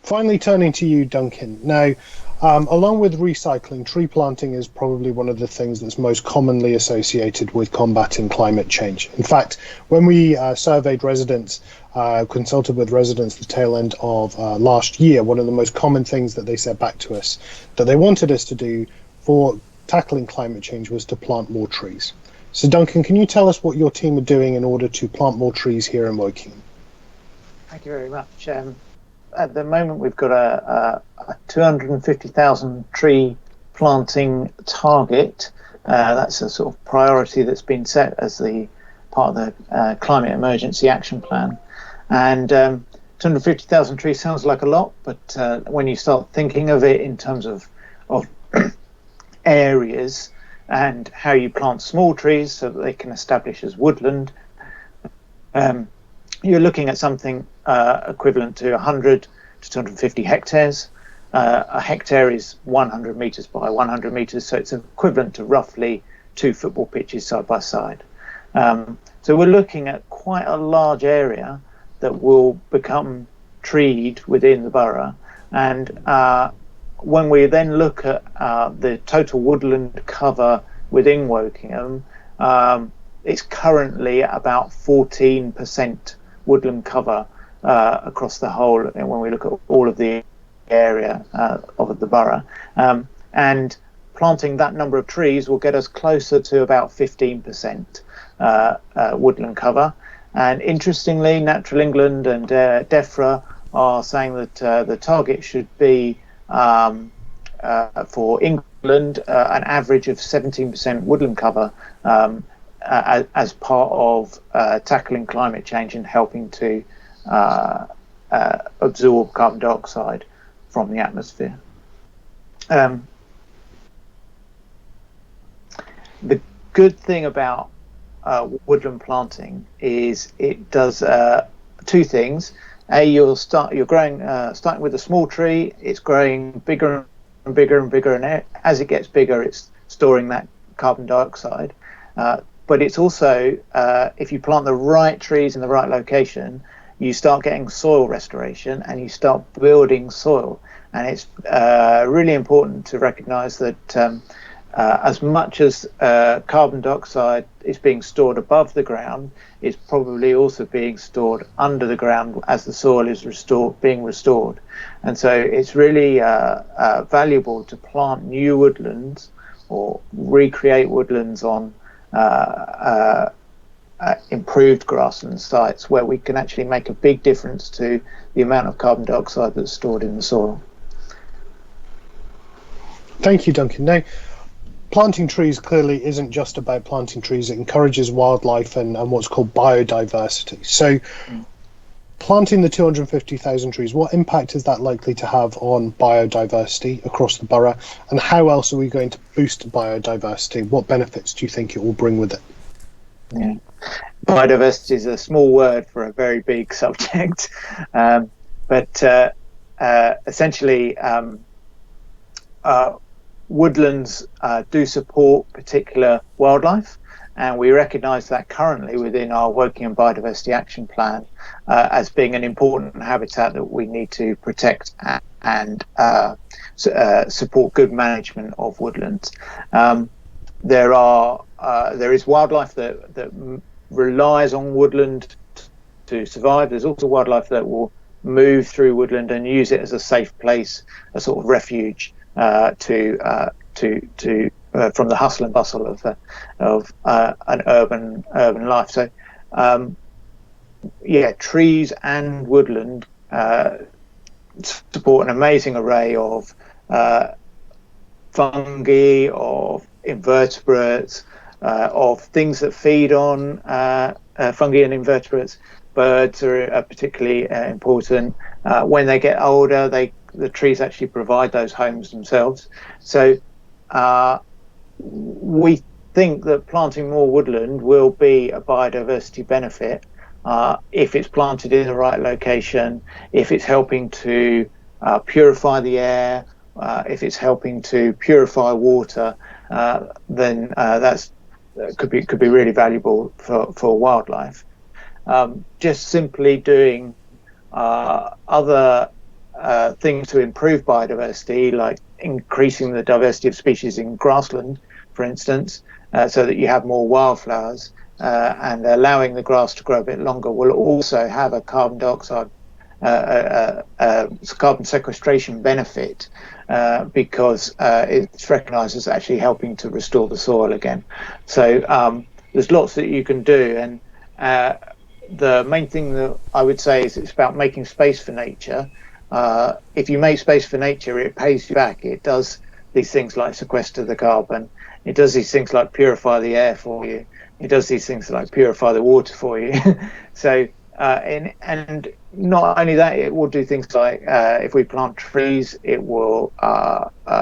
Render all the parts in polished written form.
Finally, turning to you, Duncan. Now, along with recycling, tree planting is probably one of the things that's most commonly associated with combating climate change. In fact, when we surveyed residents, consulted with residents the tail end of last year, one of the most common things that they said back to us that they wanted us to do for tackling climate change was to plant more trees. So, Duncan, can you tell us what your team are doing in order to plant more trees here in Wokingham? Thank you very much. At the moment, we've got a 250,000 tree planting target. That's a sort of priority that's been set as the part of the Climate Emergency Action Plan. And 250,000 trees sounds like a lot, but when you start thinking of it in terms of areas and how you plant small trees so that they can establish as woodland, you're looking at something equivalent to 100 to 250 hectares. A hectare is 100 metres by 100 metres, so it's equivalent to roughly 2 football pitches side by side. So we're looking at quite a large area that will become treed within the borough. And when we then look at the total woodland cover within Wokingham, it's currently about 14% woodland cover across the whole, and when we look at all of the area of the borough, and planting that number of trees will get us closer to about 15% woodland cover. And interestingly, Natural England and DEFRA are saying that the target should be for England an average of 17% woodland cover as part of tackling climate change and helping to absorb carbon dioxide from the atmosphere. The good thing about woodland planting is it does two things. You're growing, starting with a small tree. It's growing bigger and bigger and bigger, and as it gets bigger, it's storing that carbon dioxide. But it's also, if you plant the right trees in the right location, you start getting soil restoration and you start building soil. And it's really important to recognise that as much as carbon dioxide is being stored above the ground, it's probably also being stored under the ground as the soil is being restored. And so it's really valuable to plant new woodlands or recreate woodlands on improved grassland sites where we can actually make a big difference to the amount of carbon dioxide that's stored in the soil. Thank you, Duncan. Now, planting trees clearly isn't just about planting trees. It encourages wildlife and what's called biodiversity. So planting the 250,000 trees, what impact is that likely to have on biodiversity across the borough? And how else are we going to boost biodiversity? What benefits do you think it will bring with it? Yeah. Biodiversity is a small word for a very big subject. But essentially, woodlands do support particular wildlife, and we recognise that currently within our Wokingham Biodiversity Action Plan as being an important habitat that we need to protect and support good management of woodlands. There is wildlife that relies on woodland to survive. There's also wildlife that will move through woodland and use it as a safe place, a sort of refuge from the hustle and bustle of an urban life. So, trees and woodland support an amazing array of fungi, of invertebrates, of things that feed on fungi and invertebrates. Birds are particularly important. When they get older, the trees actually provide those homes themselves. So we think that planting more woodland will be a biodiversity benefit if it's planted in the right location, if it's helping to purify the air, if it's helping to purify water, then that could be really valuable for wildlife. Just simply doing other things to improve biodiversity, like increasing the diversity of species in grassland, for instance, so that you have more wildflowers, and allowing the grass to grow a bit longer will also have a carbon dioxide, carbon sequestration benefit, because it's recognised as actually helping to restore the soil again. So there's lots that you can do, and the main thing that I would say is it's about making space for nature. If you make space for nature, it pays you back. It does these things like sequester the carbon. It does these things like purify the air for you. It does these things like purify the water for you. So, and not only that, it will do things like if we plant trees, it will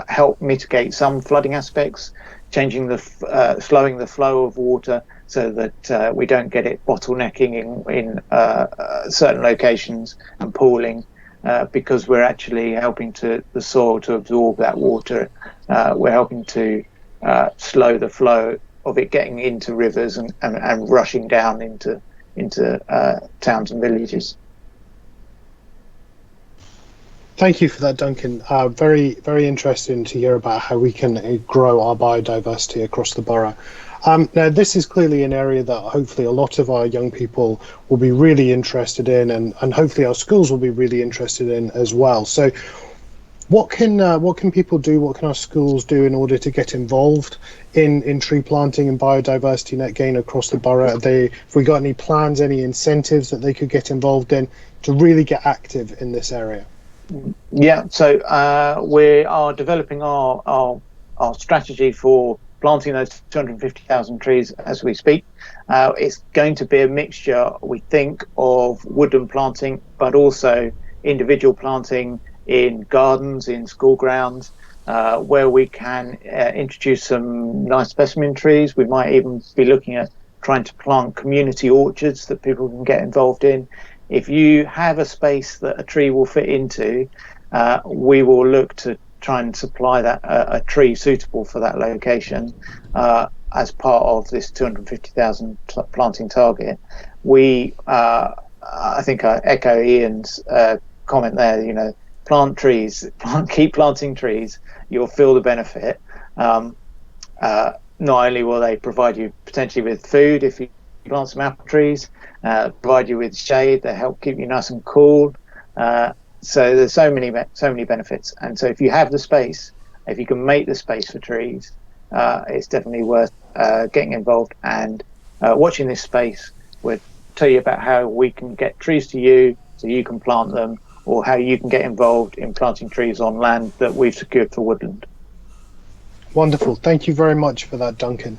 help mitigate some flooding aspects, changing the slowing the flow of water so that we don't get it bottlenecking in certain locations and pooling, because we're actually helping the soil to absorb that water. We're helping to slow the flow of it getting into rivers and rushing down into towns and villages. Thank you for that, Duncan. Very, very interesting to hear about how we can grow our biodiversity across the borough. Now, this is clearly an area that hopefully a lot of our young people will be really interested in, and hopefully our schools will be really interested in as well. So what can people do, what can our schools do in order to get involved in tree planting and biodiversity net gain across the borough? Have we got any plans, any incentives that they could get involved in to really get active in this area? Yeah, so we are developing our strategy for planting those 250,000 trees as we speak. It's going to be a mixture, we think, of woodland planting, but also individual planting in gardens, in school grounds, where we can introduce some nice specimen trees. We might even be looking at trying to plant community orchards that people can get involved in. If you have a space that a tree will fit into, we will look to try and supply that a tree suitable for that location as part of this 250,000 planting target. I think I echo Ian's comment there. You know, plant trees, keep planting trees. You'll feel the benefit. Not only will they provide you potentially with food if you plant some apple trees, provide you with shade, they help keep you nice and cool. So there's so many benefits. And so if you have the space, if you can make the space for trees, it's definitely worth getting involved and watching this space. We'll tell you about how we can get trees to you so you can plant them, or how you can get involved in planting trees on land that we've secured for woodland. Wonderful. Thank you very much for that, Duncan.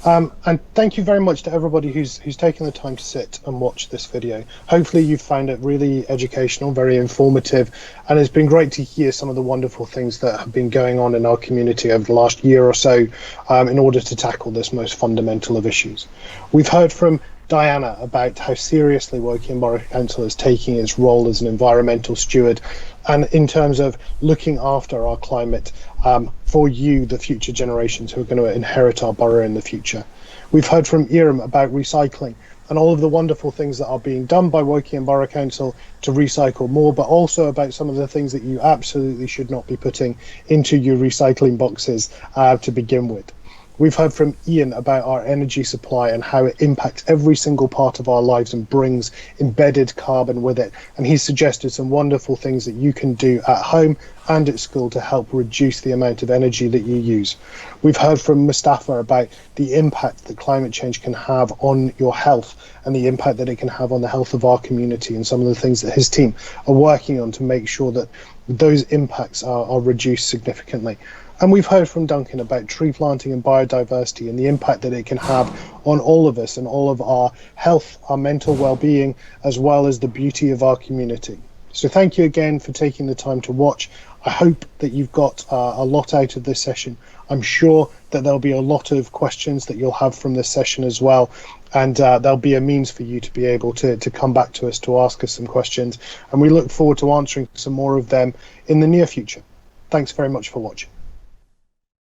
And thank you very much to everybody who's taken the time to sit and watch this video. Hopefully you've found it really educational, very informative, and it's been great to hear some of the wonderful things that have been going on in our community over the last year or so in order to tackle this most fundamental of issues. We've heard from Diana about how seriously Wokingham Borough Council is taking its role as an environmental steward, and in terms of looking after our climate for you, the future generations who are going to inherit our borough in the future. We've heard from Iram about recycling and all of the wonderful things that are being done by Wokingham Borough Council to recycle more, but also about some of the things that you absolutely should not be putting into your recycling boxes to begin with. We've heard from Ian about our energy supply and how it impacts every single part of our lives and brings embedded carbon with it. And he's suggested some wonderful things that you can do at home and at school to help reduce the amount of energy that you use. We've heard from Mustafa about the impact that climate change can have on your health and the impact that it can have on the health of our community, and some of the things that his team are working on to make sure that those impacts are reduced significantly. And we've heard from Duncan about tree planting and biodiversity and the impact that it can have on all of us and all of our health, our mental well-being, as well as the beauty of our community. So thank you again for taking the time to watch. I hope that you've got a lot out of this session. I'm sure that there'll be a lot of questions that you'll have from this session as well. And there'll be a means for you to be able to come back to us to ask us some questions. And we look forward to answering some more of them in the near future. Thanks very much for watching.